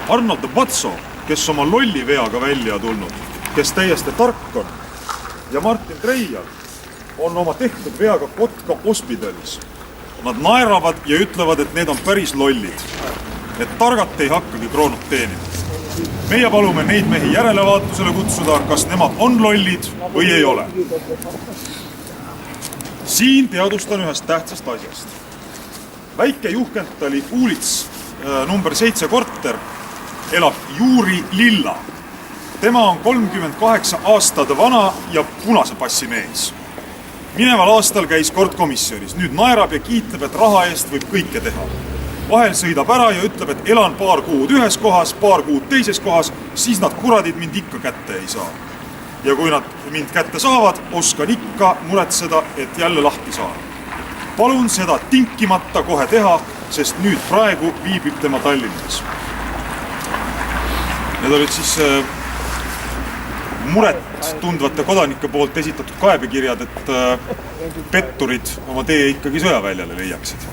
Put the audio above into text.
Arnold Batso, kes oma lolli veaga välja tulnud, kes täiesti tark on, ja Martin Treial on oma tehtud veaga Kotka hospitalis. Nad naeravad ja ütlevad, et need on päris lollid. Et targat ei hakkagi kroonut teenima. Meie palume neid mehi järelevaatusele kutsuda, kas nemad on lollid või ei ole. Siin teadustan ühest tähtsast asjast. Väike Juhkentali Uulits number 7 korter elab Juuri Lilla. Tema on 38 aastad vana ja punase passi mees. Mineval aastal käis kord komisjonis. Nüüd naerab ja kiitleb, et raha eest võib kõike teha. Vahel sõidab ära ja ütleb, et elan paar kuud ühes kohas, paar kuud teises kohas, siis nad kuradid mind ikka kätte ei saa. Ja kui nad mind kätte saavad, oskan ikka muretseda, et jälle lahti saada. Palun seda tinkimata kohe teha, sest nüüd praegu viibib tema Tallinnas. Need olid siis muret tundvate kodanike poolt esitatud kaebekirjad, et petturid oma tee ikkagi sõjaväljale leiaksid.